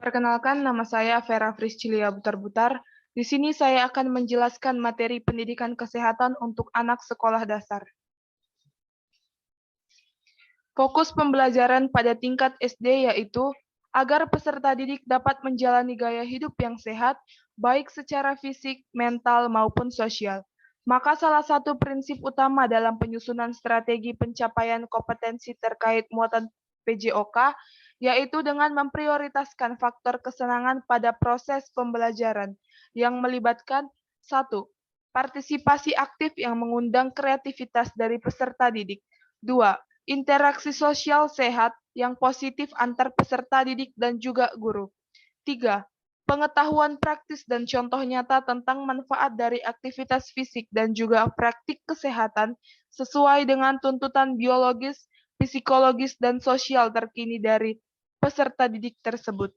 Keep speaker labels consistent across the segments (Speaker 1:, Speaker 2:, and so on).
Speaker 1: Perkenalkan, nama saya Vera Friscilia Butar-Butar. Di sini saya akan menjelaskan materi pendidikan kesehatan untuk anak sekolah dasar. Fokus pembelajaran pada tingkat SD yaitu agar peserta didik dapat menjalani gaya hidup yang sehat, baik secara fisik, mental, maupun sosial. Maka salah satu prinsip utama dalam penyusunan strategi pencapaian kompetensi terkait muatan PJOK, yaitu dengan memprioritaskan faktor kesenangan pada proses pembelajaran yang melibatkan 1. Partisipasi aktif yang mengundang kreativitas dari peserta didik. 2. Interaksi sosial sehat yang positif antar peserta didik dan juga guru. 3. Pengetahuan praktis dan contoh nyata tentang manfaat dari aktivitas fisik dan juga praktik kesehatan sesuai dengan tuntutan biologis, psikologis, dan sosial terkini dari peserta didik tersebut.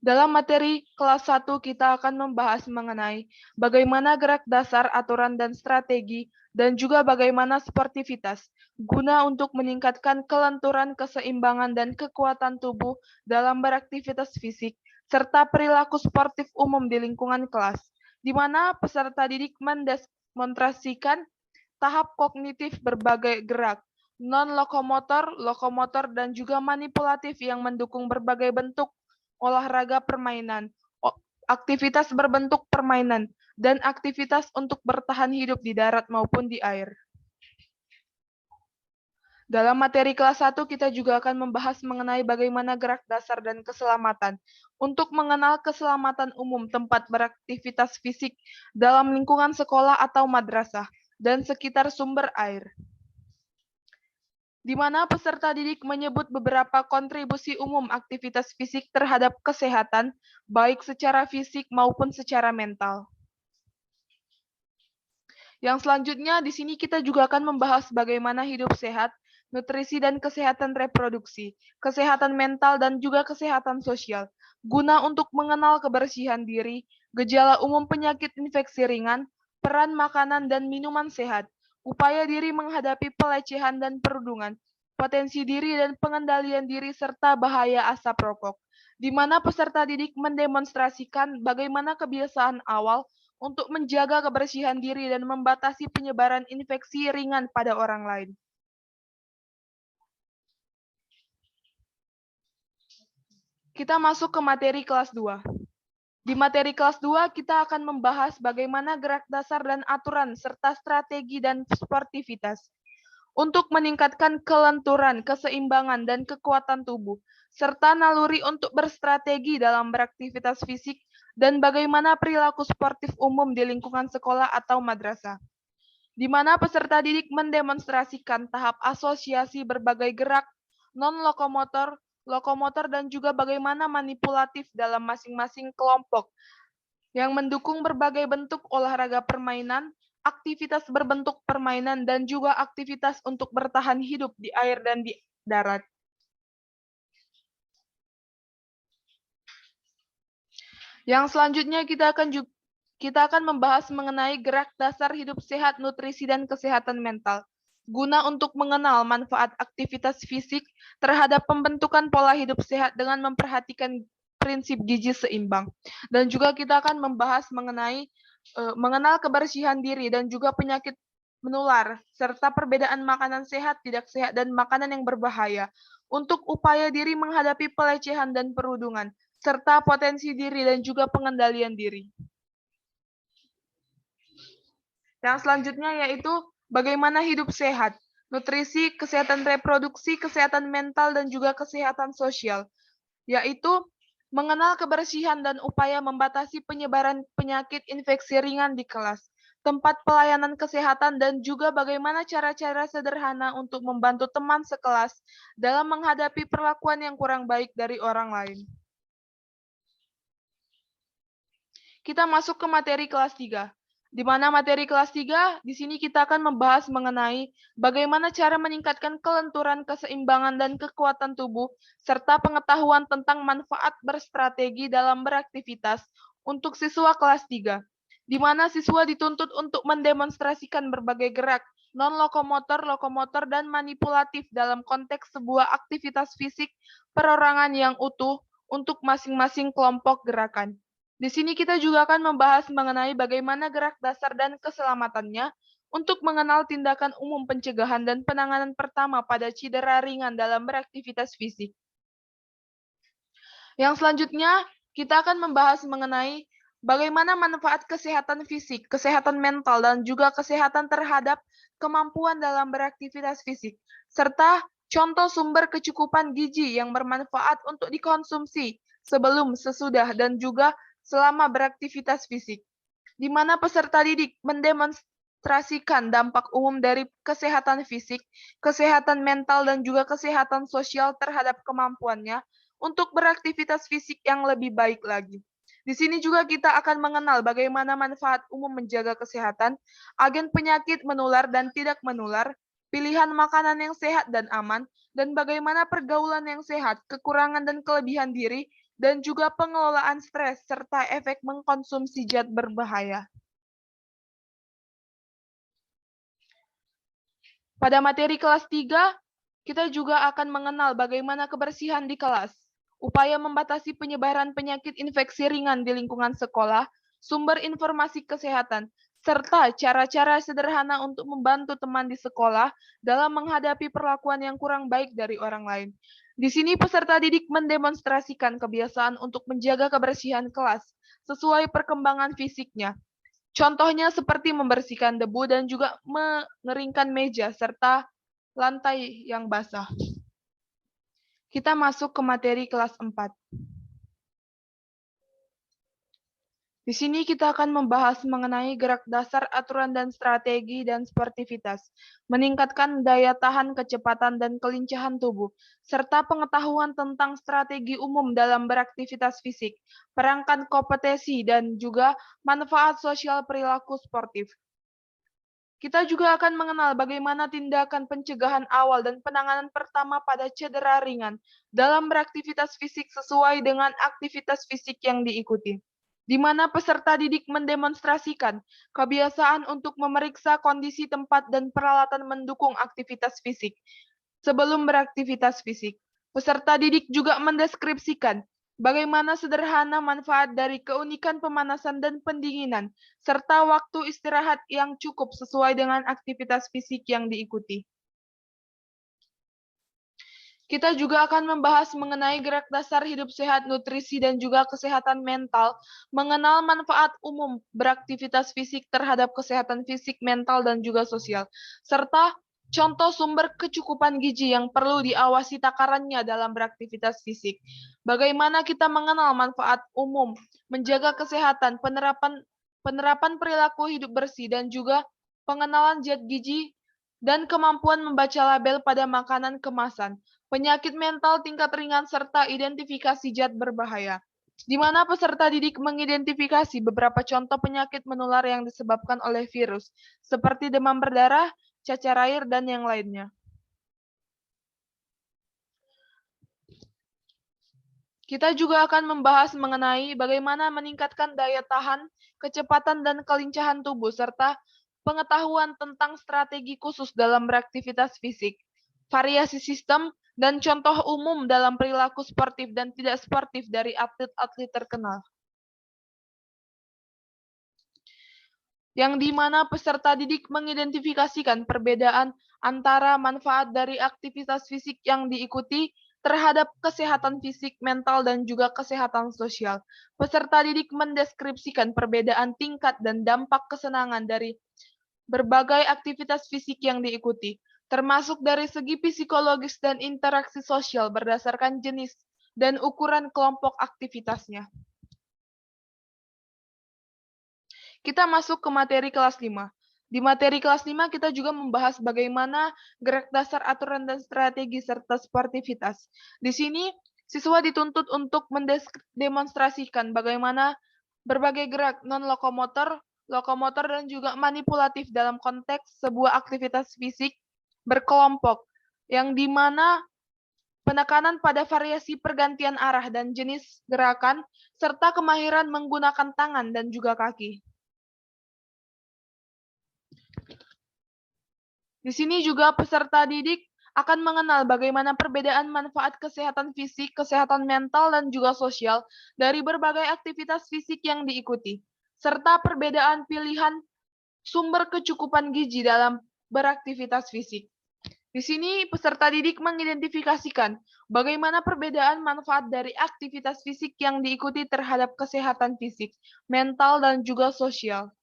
Speaker 1: Dalam materi kelas 1 kita akan membahas mengenai bagaimana gerak dasar, aturan, dan strategi, dan juga bagaimana sportivitas, guna untuk meningkatkan kelenturan, keseimbangan, dan kekuatan tubuh dalam beraktivitas fisik, serta perilaku sportif umum di lingkungan kelas, di mana peserta didik mendemonstrasikan tahap kognitif berbagai gerak, non-lokomotor, lokomotor, dan juga manipulatif yang mendukung berbagai bentuk olahraga permainan, aktivitas berbentuk permainan, dan aktivitas untuk bertahan hidup di darat maupun di air. Dalam materi kelas 1, kita juga akan membahas mengenai bagaimana gerak dasar dan keselamatan untuk mengenal keselamatan umum tempat beraktivitas fisik dalam lingkungan sekolah atau madrasah dan sekitar sumber air, di mana peserta didik menyebut beberapa kontribusi umum aktivitas fisik terhadap kesehatan, baik secara fisik maupun secara mental. Yang selanjutnya, di sini kita juga akan membahas bagaimana hidup sehat, nutrisi dan kesehatan reproduksi, kesehatan mental, dan juga kesehatan sosial, guna untuk mengenal kebersihan diri, gejala umum penyakit infeksi ringan, peran makanan dan minuman sehat, upaya diri menghadapi pelecehan dan perundungan, potensi diri dan pengendalian diri, serta bahaya asap rokok, di mana peserta didik mendemonstrasikan bagaimana kebiasaan awal untuk menjaga kebersihan diri dan membatasi penyebaran infeksi ringan pada orang lain. Kita masuk ke materi kelas 2. Di materi kelas 2, kita akan membahas bagaimana gerak dasar dan aturan, serta strategi dan sportivitas untuk meningkatkan kelenturan, keseimbangan, dan kekuatan tubuh, serta naluri untuk berstrategi dalam beraktivitas fisik, dan bagaimana perilaku sportif umum di lingkungan sekolah atau madrasah, di mana peserta didik mendemonstrasikan tahap asosiasi berbagai gerak, non-lokomotor, lokomotor, dan juga bagaimana manipulatif dalam masing-masing kelompok yang mendukung berbagai bentuk olahraga permainan, aktivitas berbentuk permainan, dan juga aktivitas untuk bertahan hidup di air dan di darat. Yang selanjutnya kita akan membahas mengenai gerak dasar hidup sehat, nutrisi, dan kesehatan mental, guna untuk mengenal manfaat aktivitas fisik terhadap pembentukan pola hidup sehat dengan memperhatikan prinsip gizi seimbang. Dan juga kita akan membahas mengenai mengenal kebersihan diri dan juga penyakit menular, serta perbedaan makanan sehat, tidak sehat, dan makanan yang berbahaya, untuk upaya diri menghadapi pelecehan dan perundungan, serta potensi diri dan juga pengendalian diri. Yang selanjutnya yaitu bagaimana hidup sehat, nutrisi, kesehatan reproduksi, kesehatan mental, dan juga kesehatan sosial, yaitu mengenal kebersihan dan upaya membatasi penyebaran penyakit infeksi ringan di kelas, tempat pelayanan kesehatan, dan juga bagaimana cara-cara sederhana untuk membantu teman sekelas dalam menghadapi perlakuan yang kurang baik dari orang lain. Kita masuk ke materi kelas 3. Di mana materi kelas 3, di sini kita akan membahas mengenai bagaimana cara meningkatkan kelenturan, keseimbangan, dan kekuatan tubuh, serta pengetahuan tentang manfaat berstrategi dalam beraktivitas untuk siswa kelas 3, di mana siswa dituntut untuk mendemonstrasikan berbagai gerak, non-lokomotor, lokomotor, dan manipulatif dalam konteks sebuah aktivitas fisik perorangan yang utuh untuk masing-masing kelompok gerakan. Di sini kita juga akan membahas mengenai bagaimana gerak dasar dan keselamatannya untuk mengenal tindakan umum pencegahan dan penanganan pertama pada cedera ringan dalam beraktivitas fisik. Yang selanjutnya, kita akan membahas mengenai bagaimana manfaat kesehatan fisik, kesehatan mental, dan juga kesehatan terhadap kemampuan dalam beraktivitas fisik, serta contoh sumber kecukupan gizi yang bermanfaat untuk dikonsumsi sebelum, sesudah, dan juga selama beraktivitas fisik, di mana peserta didik mendemonstrasikan dampak umum dari kesehatan fisik, kesehatan mental, dan juga kesehatan sosial terhadap kemampuannya untuk beraktivitas fisik yang lebih baik lagi. Di sini juga kita akan mengenal bagaimana manfaat umum menjaga kesehatan, agen penyakit menular dan tidak menular, pilihan makanan yang sehat dan aman, dan bagaimana pergaulan yang sehat, kekurangan dan kelebihan diri, dan juga pengelolaan stres, serta efek mengkonsumsi zat berbahaya. Pada materi kelas 3, kita juga akan mengenal bagaimana kebersihan di kelas, upaya membatasi penyebaran penyakit infeksi ringan di lingkungan sekolah, sumber informasi kesehatan, serta cara-cara sederhana untuk membantu teman di sekolah dalam menghadapi perlakuan yang kurang baik dari orang lain. Di sini peserta didik mendemonstrasikan kebiasaan untuk menjaga kebersihan kelas sesuai perkembangan fisiknya. Contohnya seperti membersihkan debu dan juga mengeringkan meja serta lantai yang basah. Kita masuk ke materi kelas 4. Di sini kita akan membahas mengenai gerak dasar, aturan dan strategi dan sportivitas, meningkatkan daya tahan, kecepatan, dan kelincahan tubuh, serta pengetahuan tentang strategi umum dalam beraktivitas fisik, perangkat kompetensi, dan juga manfaat sosial perilaku sportif. Kita juga akan mengenal bagaimana tindakan pencegahan awal dan penanganan pertama pada cedera ringan dalam beraktivitas fisik sesuai dengan aktivitas fisik yang diikuti, di mana peserta didik mendemonstrasikan kebiasaan untuk memeriksa kondisi tempat dan peralatan mendukung aktivitas fisik sebelum beraktivitas fisik. Peserta didik juga mendeskripsikan bagaimana sederhana manfaat dari keunikan pemanasan dan pendinginan, serta waktu istirahat yang cukup sesuai dengan aktivitas fisik yang diikuti. Kita juga akan membahas mengenai gerak dasar hidup sehat, nutrisi, dan juga kesehatan mental, mengenal manfaat umum beraktivitas fisik terhadap kesehatan fisik, mental, dan juga sosial, serta contoh sumber kecukupan gizi yang perlu diawasi takarannya dalam beraktivitas fisik. Bagaimana kita mengenal manfaat umum, menjaga kesehatan, penerapan perilaku hidup bersih, dan juga pengenalan zat gizi dan kemampuan membaca label pada makanan kemasan, penyakit mental tingkat ringan, serta identifikasi zat berbahaya, di mana peserta didik mengidentifikasi beberapa contoh penyakit menular yang disebabkan oleh virus, seperti demam berdarah, cacar air, dan yang lainnya. Kita juga akan membahas mengenai bagaimana meningkatkan daya tahan, kecepatan, dan kelincahan tubuh, serta pengetahuan tentang strategi khusus dalam beraktivitas fisik, variasi sistem, dan contoh umum dalam perilaku sportif dan tidak sportif dari atlet-atlet terkenal. Yang di mana peserta didik mengidentifikasikan perbedaan antara manfaat dari aktivitas fisik yang diikuti terhadap kesehatan fisik, mental, dan juga kesehatan sosial. Peserta didik mendeskripsikan perbedaan tingkat dan dampak kesenangan dari berbagai aktivitas fisik yang diikuti, termasuk dari segi psikologis dan interaksi sosial berdasarkan jenis dan ukuran kelompok aktivitasnya. Kita masuk ke materi kelas 5. Di materi kelas 5 kita juga membahas bagaimana gerak dasar, aturan, dan strategi serta sportivitas. Di sini siswa dituntut untuk mendemonstrasikan bagaimana berbagai gerak non-lokomotor, lokomotor, dan juga manipulatif dalam konteks sebuah aktivitas fisik berkelompok, yang di mana penekanan pada variasi pergantian arah dan jenis gerakan, serta kemahiran menggunakan tangan dan juga kaki. Di sini juga peserta didik akan mengenal bagaimana perbedaan manfaat kesehatan fisik, kesehatan mental, dan juga sosial dari berbagai aktivitas fisik yang diikuti, serta perbedaan pilihan sumber kecukupan gizi dalam beraktivitas fisik. Di sini peserta didik mengidentifikasikan bagaimana perbedaan manfaat dari aktivitas fisik yang diikuti terhadap kesehatan fisik, mental, dan juga sosial.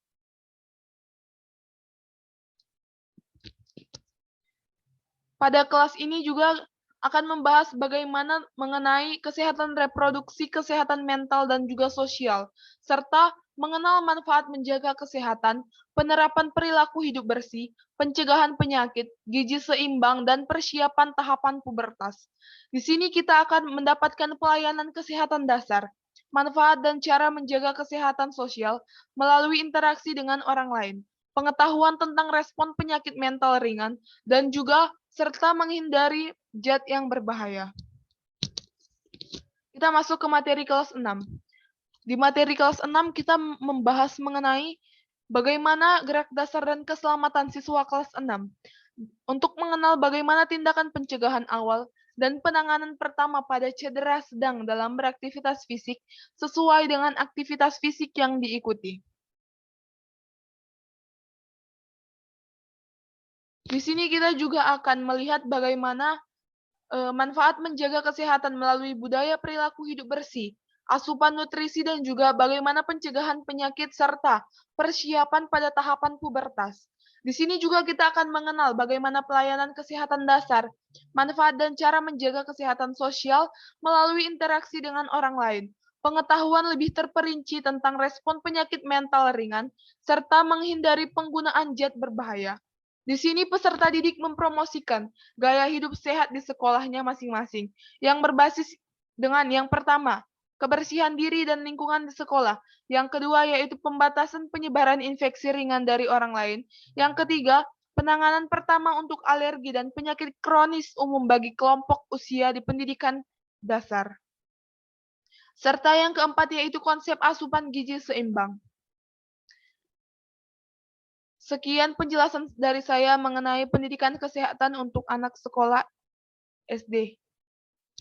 Speaker 1: Pada kelas ini juga akan membahas bagaimana mengenai kesehatan reproduksi, kesehatan mental, dan juga sosial, serta mengenal manfaat menjaga kesehatan, penerapan perilaku hidup bersih, pencegahan penyakit, gizi seimbang, dan persiapan tahapan pubertas. Di sini kita akan mendapatkan pelayanan kesehatan dasar, manfaat dan cara menjaga kesehatan sosial melalui interaksi dengan orang lain, pengetahuan tentang respon penyakit mental ringan, dan juga serta menghindari zat yang berbahaya. Kita masuk ke materi kelas 6. Di materi kelas 6 kita membahas mengenai bagaimana gerak dasar dan keselamatan siswa kelas 6. Untuk mengenal bagaimana tindakan pencegahan awal dan penanganan pertama pada cedera sedang dalam beraktivitas fisik sesuai dengan aktivitas fisik yang diikuti. Di sini kita juga akan melihat bagaimana manfaat menjaga kesehatan melalui budaya perilaku hidup bersih, asupan nutrisi, dan juga bagaimana pencegahan penyakit serta persiapan pada tahapan pubertas. Di sini juga kita akan mengenal bagaimana pelayanan kesehatan dasar, manfaat dan cara menjaga kesehatan sosial melalui interaksi dengan orang lain, pengetahuan lebih terperinci tentang respon penyakit mental ringan, serta menghindari penggunaan zat berbahaya. Di sini peserta didik mempromosikan gaya hidup sehat di sekolahnya masing-masing, yang berbasis dengan yang pertama, kebersihan diri dan lingkungan di sekolah. Yang kedua, yaitu pembatasan penyebaran infeksi ringan dari orang lain. Yang ketiga, penanganan pertama untuk alergi dan penyakit kronis umum bagi kelompok usia di pendidikan dasar. Serta yang keempat, yaitu konsep asupan gizi seimbang. Sekian penjelasan dari saya mengenai pendidikan kesehatan untuk anak sekolah SD.